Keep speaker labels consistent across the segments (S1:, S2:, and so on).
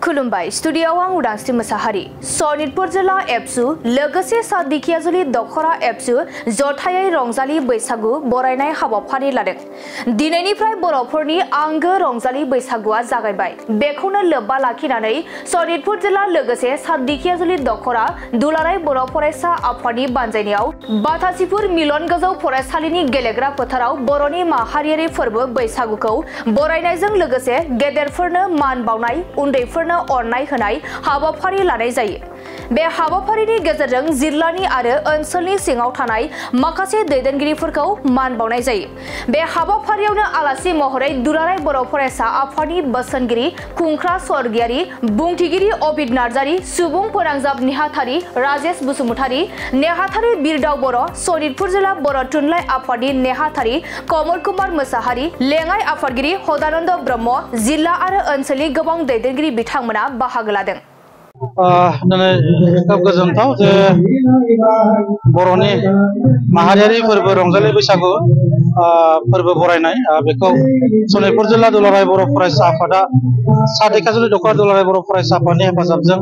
S1: खुलुमबाय स्टुडियोआव आं उदांस्रि मोसाहारि सनितपुर जिल्ला एबसु लोगोसे सादिखियाजुलि दखरा एबसु जथायै रंजालि बैसागु बरायनाय हाबाफारि लादों। दिनैनिफ्राय बर'फोरनि आंगो रंजालि बैसागुआ जागायबाय। बेखौनो लोब्बा लाखिनानै सनितपुर जिल्ला लोगोसे सादिखियाजुलि दखरा दुलाराय बर' फरायसा आफादनि बानजायनायाव बाथासिपुर मिलन गोजौ फरायसालिनि गेलेग्रा फोथाराव बर'नि माहारियारि फोरबो बैसागुखौ बरायनायजों लोगोसे गेदेरफोरनो मान बावनाय उन्दैफोरनो अननाय होनाय हाबाफारि लानाय जायो। बे हाबाफारिनि गेजेरजों जिल्लानि आरो ओनसोलनि सिङाव थानाय माखासे दैदेनगिरिफोरखौ मान बावनाय जायो। बे हाबाफारियावनो आलासि महरै दुलाराय बर' फरायसा आफादनि बोसोनगिरि खुंख्रा स्वर्गियारि, बुंथिगिरि अबिद नार्जारि, सुबुं फोनांजाब नेहाथारि राजेश बसुमतारी, नेहाथारि बिरदाव बर', सनितपुर जिल्ला बर' थुनलाइ आफादनि नेहाथारि कमल कुमार मोसाहारि, लेङाइ आफादगिरि हदानन्द ब्रह्म, जिल्ला आरो ओनसोलनि गोबां दैदेनगिरि बिथांमोना बाहागो लादों।
S2: गोजोनथाव जे बर'नि माहारियारि फोरबो रंजालि बैसागु फोरबो बरायनाय बेखौ सनितपुर जिल्ला दुलाराय बर' फरायसा आफादा सादिखियाजुलि दखरा दुलाराय बर' फरायसा आफादनि हेफाजाबजों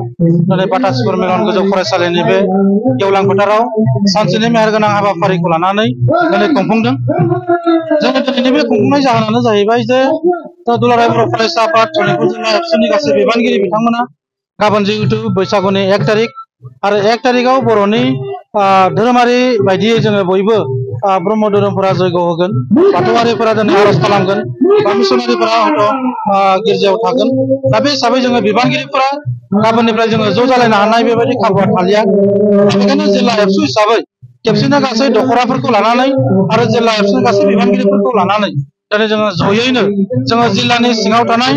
S2: दिनै बाथासिपुर मिलन गोजौ फरायसालिनि बे गेवलां फोथाराव सानसेनि मेहेरगोनां हाबाफारिखौ लानानै दिनै खुंफुंदों। जोंनि दिनैनि बे खुंफुंनाय जाहोनानो जाहैबाय जे दुलाराय बर' फरायसा आफाद सनितपुर जिल्ला एबसुनि गासै बिबानगिरि बिथांमोना गाबोन जिहेतु बैसागुनि 1 तारिख आरो 1 तारिखआव बर'नि धोरोमारि बायदियै जोङो बयबो ब्रह्म धोरोमफोरा जयग होगोन, बाथौआरिफोरा दिनै आरज खालामगोन, बा मिसनारिफोरा हयथ' गिर्जायाव थागोन। दा बे हिसाबै जोङो बिबानगिरिफोरा गाबोननिफ्राय जोङो ज' जालायनो हानाय बेबायदि खाबुआ थालिया। बेनिखायनो जिल्ला एबसु हिसाबै खेबसेनो गासै दखराफोरखौ लानानै आरो जिल्ला एबसुनि गासै बिबानगिरिफोरखौ लानानै दिनै जोङो जयैनो जोङो जिल्लानि सिङाव थानाय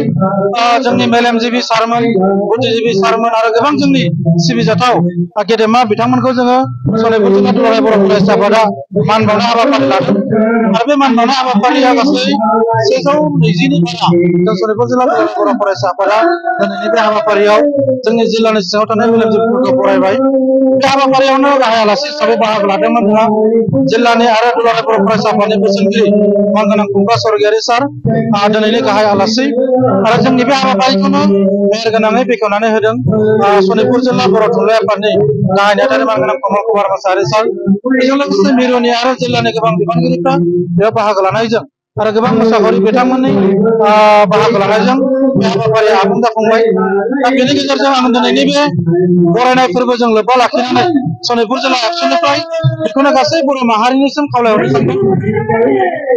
S2: जोंनि मेलेमजिबि सारमोन, बुद्धिजिबि सारमोन आरो गोबां जोंनि सिबिजाथाव गेदेमा बिथांमोनखौ जोङो सनितपुर जिल्ला दुलाराय बर' फरायसा आफादा मान बावनाय हाबाफारि लादों। आरो बे मान बावनाय हाबाफारिया गासै 120नि बारा जों सनितपुर जिल्ला दुलाराय बर' फरायसा आफादा दिनैनि बे हाबाफारियाव जोंनि जिल्लानि सिङाव थानाय मेलेमजिबिफोरखौ बरायबाय। बे हाबाफारियावनो गाहाय आलासि हिसाबै बाहागो लादोंमोन जोंहा जिल्लानि आरो दुलाराय बर' फरायसा आफादनि बोसोनगिरि मानगोनां खुंख्रा स्वर्गियारि सार दिनैनि गाहाय आलासि आरो जोंनि बे हाबाफारिखौनो मेहेरगोनाङै बेखेवनानै होदों सनितपुर जिल्ला बर' थुनलाइ आफादनि गाहाय नेहाथारि मानगोनां कमल कुमार मोसाहारि सार। बेजों लोगोसे मिरुनि आरो जिल्लानि गोबां बिबानगिरिफ्रा बेयाव बाहागो लानायजों आरो गोबां मोसाखावरि बिथांमोननि बाहागो लानायजों बे हाबाफारिया आबुं जाफुंबाय। दा बेनि गेजेरजों आं दिनैनि बे बरायनाय फोरबोजों लोब्बा लाखिनानै सनितपुर जिल्ला एबसुनिफ्राय बेखौनो गासै बर' माहारिनिसिम खावलायहरनो सानदों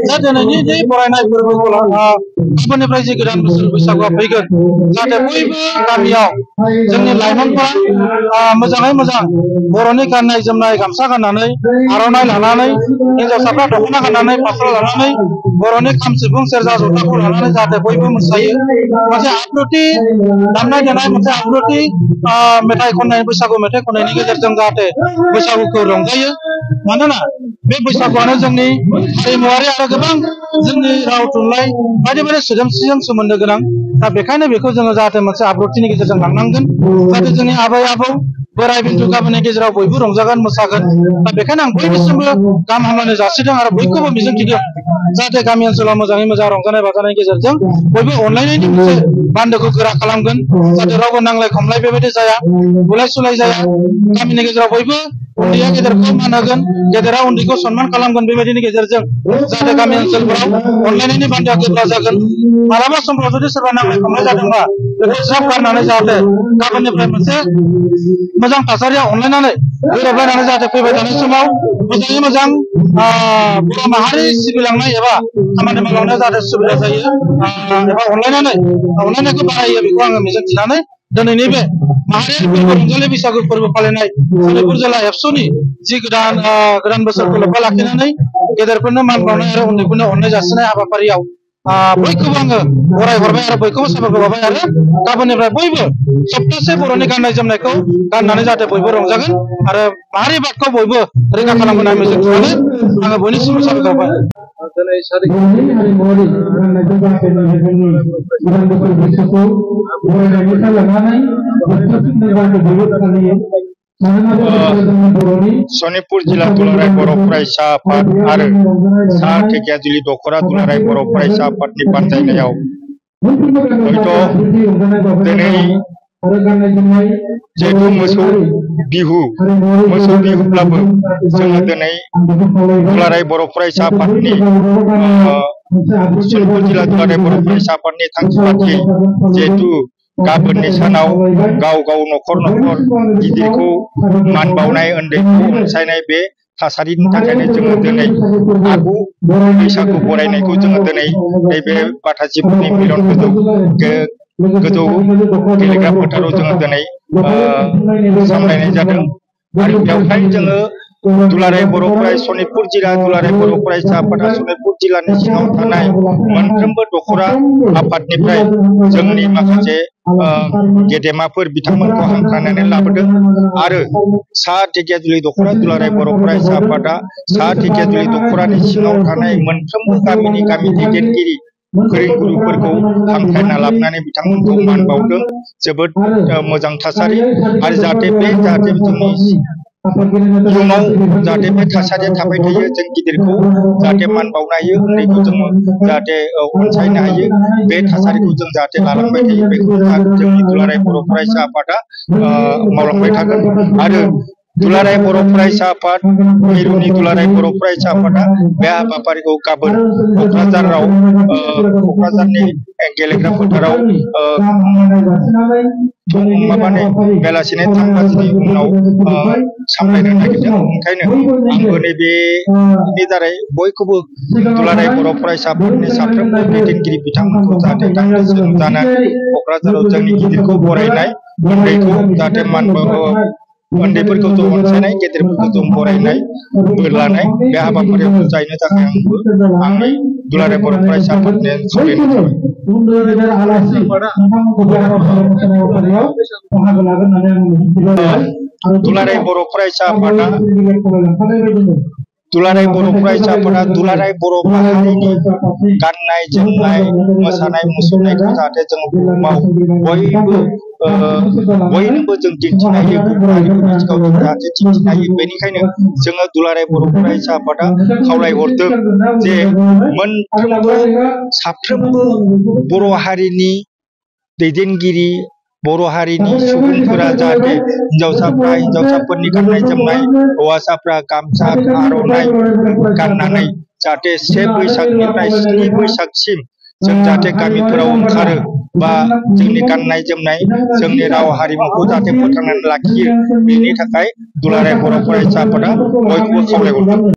S2: दा दिनैनि बे बरायनाय फोरबोखौ गाबोननिफ्राय जे गोदान बोसोर बैसागुआ फैगोन, जाहाथे बयबो गामियाव जोंनि लाइमोनफोरा मोजाङै मोजां बर'नि गाननाय जोमनाय गामसा गाननानै आर'नाइ लानानै हिन्जावसाफ्रा दख'ना गाननानै फास्रा लानानै बर'नि खाम सिफुं सेरजा जथाखौ लानानै जाहाथे बयबो मोसायो। मोनसे आब्रुथि दामनाय देनाय, मोनसे आब्रुथि मेथाइ खननाय, बैसागु मेथाइ खननायनि गेजेरजों जाहाथे बैसागुखौ रंजायो। मानोना बे बैसागुआनो जोंनि हारिमुवारि आरो गोबां जोंनि राव थुनलाइ बायदि बायदि सोदोमस्रिजों सोमोन्दो गोनां। दा बेखायनो बेखौ जोङो जाहाथे मोनसे आब्रुथिनि गेजेरजों लांनांगोन, जाहाथे जोंनि आबै आबौ बोराय बेन्थ गामिनि गेजेराव बयबो रंजागोन मोसागोन। दा बेखायनो आं बयनिसिमबो गाहाम हामलायनाय जासिदों आरो बयखौबो मिजिंथिदों जाहाथे गामि ओनसोलाव मोजाङै मोजां रंजानाय बाजानायनि गेजेरजों बयबो अनलायनायनि मोनसे बान्दोखौ गोरा खालामगोन, जाहाथे रावबो नांलाय खमलाय बेबायदि जाया, बुलाय सुलाय जाया। गामिनि गेजेराव बयबो उन्दैया गेदेरखौ मान होगोन, गेदेरा उन्दैखौ सनमान खालामगोन। बेबायदिनि गेजेरजों जाहाथे गामि ओनसोलफोराव अनलायनायनि बान्दोआ गोब्रा जागोन। मालाबा समफ्राव जुदि सोरबा नांलाय खमलाय जादोंबा बेखौ ज्राब गारनानै जाहाथे गाबोननिफ्राय मोनसे मोजां थासारियाव अनलायनानै गोरोबलायनानै जाहाथे फैबाय थानाय समाव मोजाङै मोजां बर' माहारि सिबिलांनाय एबा खामानि मावलांनायाव जाहाथे सुबिदा जायो एबा अनलायनायखौ बारायो, बेखौ आङो मिजिंथिनानै दिनैनि बे माहारियारि फोरबो रंजालि बैसागु फोरबो फालिनाय सनितपुर जिल्ला एबसुनि जि गोदान बोसोरखौ लोब्बा लाखिनानै गेदेरफोरनो मान बावनाय आरो उन्दैफोरनो अननाय जासिनाय हाबाफारियाव बयखौबो आङो बरायहरबाय आरो बयखौबो साबायखर बावबाय। आरो गाबोननिफ्राय बयबो सप्तासे बर'नि गाननाय जोमनायखौ गाननानै जाहाथे बयबो रंजागोन आरो माहारि बादखौ बयबो रैखा खालामगोन होनना मिजिंथिनानै आङो बयनिसिमबो साबायखर बावबाय।
S3: दिनै बर'नि हारिमुवारि गाननाय जोमनायनि गोदान बोसोर बैसागुखौ बरायनायनिफ्राय लानानै
S4: सनितपुर जिल्ला दुलाराय बर' फरायसा आफाद आरो सादिखियाजुलि दखरा दुलाराय बर' फरायसा आफादनि बानजायनायाव हयथ' दिनै जिहेतु मोसौ बिहुब्लाबो जोङो दिनै दुलाराय बर' फरायसा आफादनि सनितपुर जिल्ला दुलाराय बर' फरायसा आफादनि थांखि बादियै जिहेतु गाबोननि सानाव गाव गाव न'खर गिदिरखौ मान बावनाय उन्दैखौ अनसायनाय बे थासारिनि थाखायनो जोङो दिनै आगु बैसागु बरायनायखौ जोङो दिनै नैबे बाथासिफोरनि मिलन गोजौ गेलेग्रा फोथाराव जोङो दिनै सामलायनाय जादों आरो बेवहाय जोङो दुलाराय बर' सनितपुर जिल्ला दुलाराय बर' फरायसा आफादा सनितपुर जिल्लानि सिङाव थानाय मोनफ्रोमबो दखरा आफादनिफ्राय जोंनि माखासे गेदेमाफोर बिथांमोनखौ हांख्रायनानै लाबोदों आरो सा ढेकियाजुलि दखरा दुलाराय बर' फरायसा आफादा सा ढेकियाजुलि दखरानि सिङाव थानाय मोनफ्रोमबो गामिनि गामि दैदेनगिरि फोरोंगुरुफोरखौ हांख्रायना लाबोनानै बिथांमोनखौ मान बावदों जोबोद मोजां थासारि आरो जाहाथे जोंनि इयुनाव जाहाथे बे थासारिया थाबाय थायो जों गिदिरखौ जाहाथे मान बावनो हायो उन्दैखौ जोङो जाहाथे अनसायनो हायो बे थासारिखौ जों जाहाथे लालांबाय थायो बेखौ जोंनि दुलाराय बर' फरायसा आफादा मावलांबाय थागोन आरो दुलाराय बर' फरायसा आफाद मिरुनि दुलाराय बर' फरायसा आफादा बे हाबाफारिखौ गाबोन क'क्राझारनि गेलेग्रा फोथाराव बेलासिनि 3 बाजिनि उनाव सामलायनो नागिरदों ओंखायनो आंबो नैबेनि दारै बयखौबो दुलाराय बर' फरायसा आफादनि साफ्रोमबो दैदेनगिरि बिथांमोनखौ जाहाथे दान्दिसे नुजानानै क'क्राझाराव जोंनि गिदिरखौ बरायनाय उन्दैखौ जाहाथे मान उन्दैफोरखौ जों अनसायनाय गेदेरफोरखौ जों बरायनाय बोर लानाय बे हाबाफारियाव नुजाहैनो थाखाय आंबो आंनि दुलाराय बर' फरायसा आफादनि खावलायनाय जाबाय। दुलाराय बर' फरायसा आफादा दुलाराय बर' फरायसा आफादा दुलाराय बर' माहारिनि गाननाय जोमनाय मोसानाय मुसुरनायखौ जाहाथे जों बुहुमाव बयनोबो जों दिन्थिनो हायो गुबुन हारिफोरनि सिगाङाव जों जाहाथे दिन्थिनो हायो बेनिखायनो जोङो दुलाराय बर' फरायसा आफादा खावलायहरदों जे साफ्रोमबो बर' हारिनि दैदेनगिरि बर' हारिनि सुबुंफोरा जाहाथे हिन्जावसाफोरनि गाननाय जोमनाय हौवासाफ्रा गामसा आर'नाइ गाननानै जाहाथे 1 बैसागनिफ्राय 7 बैसागसिम जों जाहाथे गामिफोराव ओंखारो बा जोंनि गाननाय जोमनाय जोंनि राव हारिमुखौ जाहाथे फोथांनानै लाखियो बेनि थाखाय दुलाराय बर' फरायसा आफादा बयखौबो खावलायहरदों।